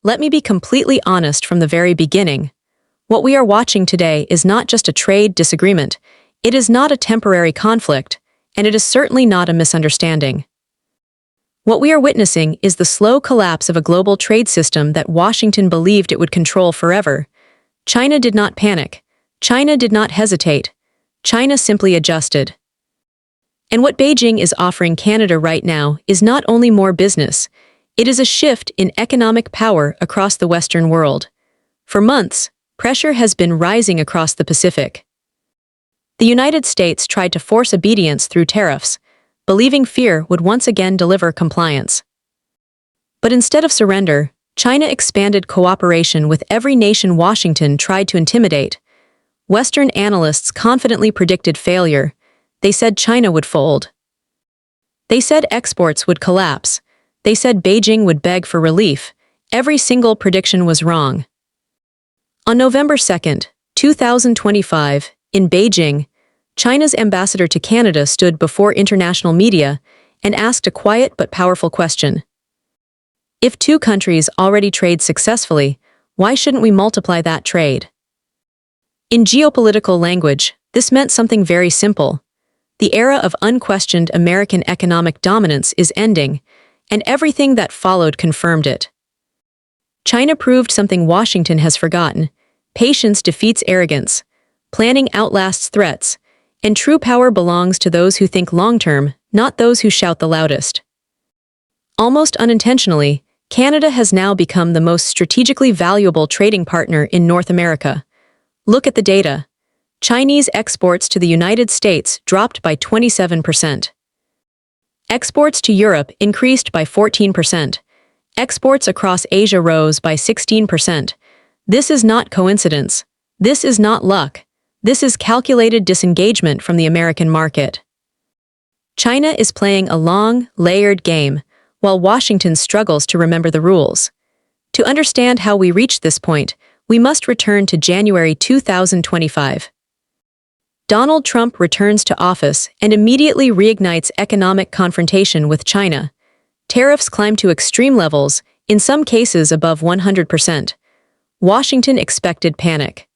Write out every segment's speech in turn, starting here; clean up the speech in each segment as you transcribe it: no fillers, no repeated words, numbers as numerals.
let me be completely honest from the very beginning. What we are watching today is not just a trade disagreement, it is not a temporary conflict, and it is certainly not a misunderstanding. What we are witnessing is the slow collapse of a global trade system that Washington believed it would control forever. China did not panic. China did not hesitate. China simply adjusted. And what Beijing is offering Canada right now is not only more business, it is a shift in economic power across the Western world. For months, pressure has been rising across the Pacific. The United States tried to force obedience through tariffs, believing fear would once again deliver compliance. But instead of surrender, China expanded cooperation with every nation Washington tried to intimidate. Western analysts confidently predicted failure. They said China would fold. They said exports would collapse. They said Beijing would beg for relief. Every single prediction was wrong. On November 2, 2025, in Beijing, China's ambassador to Canada stood before international media and asked a quiet but powerful question. If two countries already trade successfully, why shouldn't we multiply that trade? In geopolitical language, this meant something very simple. The era of unquestioned American economic dominance is ending, and everything that followed confirmed it. China proved something Washington has forgotten. Patience defeats arrogance, planning outlasts threats, and true power belongs to those who think long-term, not those who shout the loudest. Almost unintentionally, Canada has now become the most strategically valuable trading partner in North America. Look at the data. Chinese exports to the United States dropped by 27%. Exports to Europe increased by 14%. Exports across Asia rose by 16%. This is not coincidence. This is not luck. This is calculated disengagement from the American market. China is playing a long, layered game, while Washington struggles to remember the rules. To understand how we reached this point, we must return to January 2025. Donald Trump returns to office and immediately reignites economic confrontation with China. Tariffs climb to extreme levels, in some cases above 100%. Washington expected panic.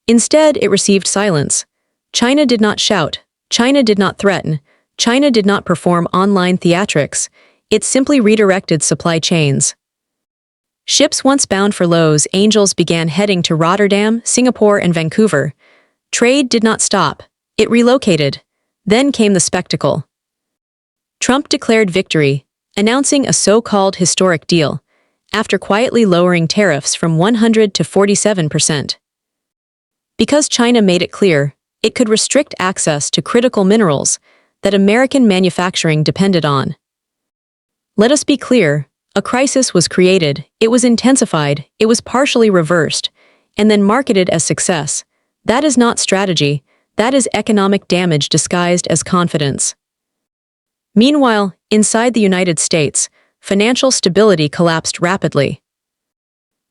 Instead, it received silence. China did not shout. China did not threaten. China did not perform online theatrics. It simply redirected supply chains. Ships once bound for Los Angeles began heading to Rotterdam, Singapore, and Vancouver. Trade did not stop. It relocated. Then came the spectacle. Trump declared victory, announcing a so-called historic deal, after quietly lowering tariffs from 100 to 47%. Because China made it clear, it could restrict access to critical minerals that American manufacturing depended on. Let us be clear, a crisis was created, it was intensified, it was partially reversed, and then marketed as success. That is not strategy, that is economic damage disguised as confidence. Meanwhile, inside the United States, financial stability collapsed rapidly.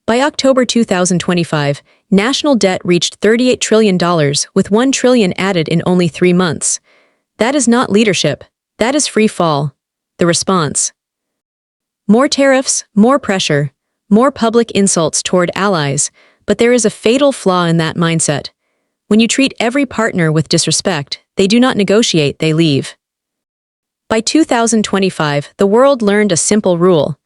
By October 2025, national debt reached $38 trillion, with $1 trillion added in only 3 months. That is not leadership, that is free fall. The response: more tariffs, more pressure, more public insults toward allies, but there is a fatal flaw in that mindset. When you treat every partner with disrespect, they do not negotiate, they leave. By 2025, the world learned a simple rule: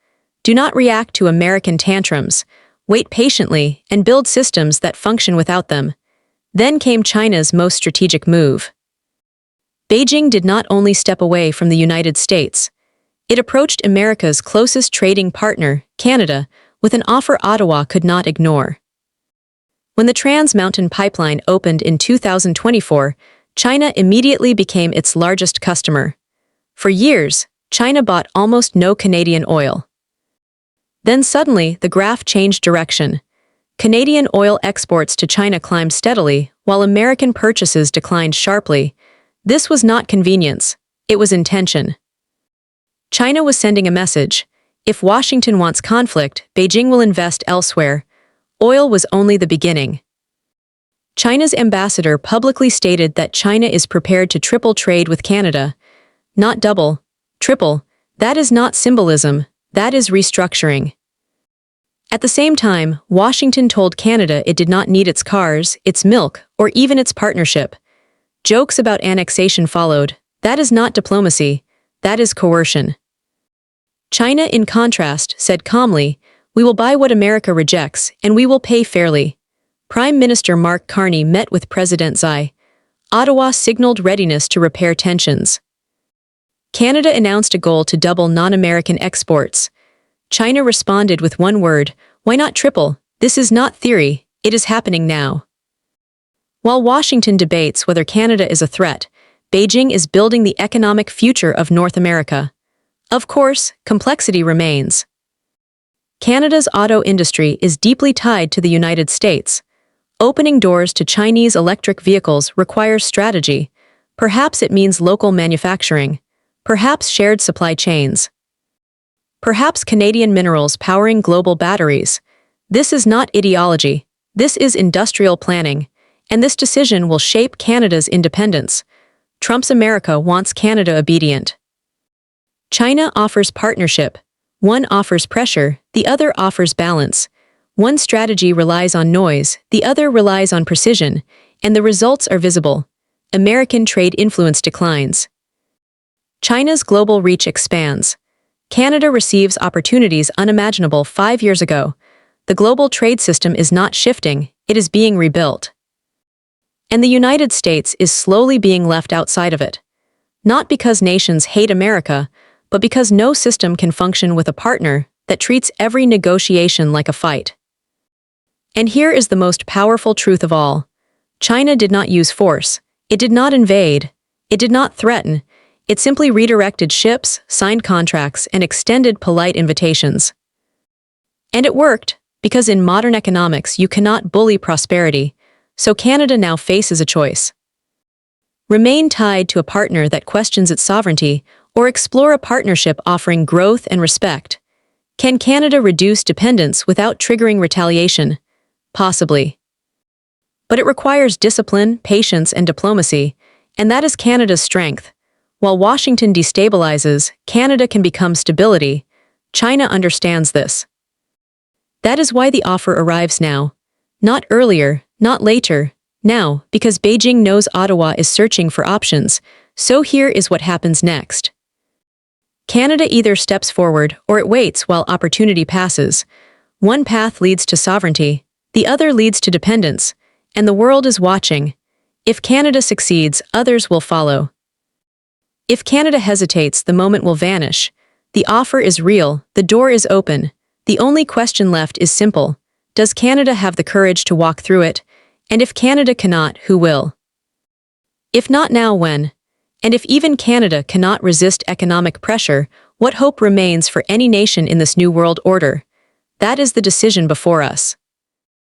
do not react to American tantrums. Wait patiently and build systems that function without them. Then came China's most strategic move. Beijing did not only step away from the United States. It approached America's closest trading partner, Canada, with an offer Ottawa could not ignore. When the Trans Mountain Pipeline opened in 2024, China immediately became its largest customer. For years, China bought almost no Canadian oil. Then suddenly, the graph changed direction. Canadian oil exports to China climbed steadily, while American purchases declined sharply. This was not convenience, it was intention. China was sending a message: if Washington wants conflict, Beijing will invest elsewhere. Oil was only the beginning. China's ambassador publicly stated that China is prepared to triple trade with Canada. Not double, triple. That is not symbolism, that is restructuring. At the same time, Washington told Canada it did not need its cars, its milk, or even its partnership. Jokes about annexation followed. That is not diplomacy. That is coercion. China, in contrast, said calmly, "We will buy what America rejects, and we will pay fairly." Prime Minister Mark Carney met with President Xi. Ottawa signaled readiness to repair tensions. Canada announced a goal to double non-American exports. China responded with one word, "Why not triple? This is not theory, it is happening now." While Washington debates whether Canada is a threat, Beijing is building the economic future of North America. Of course, complexity remains. Canada's auto industry is deeply tied to the United States. Opening doors to Chinese electric vehicles requires strategy. Perhaps it means local manufacturing. Perhaps shared supply chains. Perhaps Canadian minerals powering global batteries. This is not ideology. This is industrial planning. And this decision will shape Canada's independence. Trump's America wants Canada obedient. China offers partnership. One offers pressure, the other offers balance. One strategy relies on noise, the other relies on precision, and the results are visible. American trade influence declines. China's global reach expands. Canada receives opportunities unimaginable 5 years ago. The global trade system is not shifting, it is being rebuilt. And the United States is slowly being left outside of it. Not because nations hate America, but because no system can function with a partner that treats every negotiation like a fight. And here is the most powerful truth of all. China did not use force. It did not invade. It did not threaten. It simply redirected ships, signed contracts, and extended polite invitations. And it worked, because in modern economics you cannot bully prosperity, so Canada now faces a choice. Remain tied to a partner that questions its sovereignty, or explore a partnership offering growth and respect. Can Canada reduce dependence without triggering retaliation? Possibly. But it requires discipline, patience, and diplomacy, and that is Canada's strength. While Washington destabilizes, Canada can become stability. China understands this. That is why the offer arrives now. Not earlier, not later, now, because Beijing knows Ottawa is searching for options, so here is what happens next. Canada either steps forward or it waits while opportunity passes. One path leads to sovereignty, the other leads to dependence, and the world is watching. If Canada succeeds, others will follow. If Canada hesitates, the moment will vanish. The offer is real, the door is open. The only question left is simple. Does Canada have the courage to walk through it? And if Canada cannot, who will? If not now, when? And if even Canada cannot resist economic pressure, what hope remains for any nation in this new world order? That is the decision before us.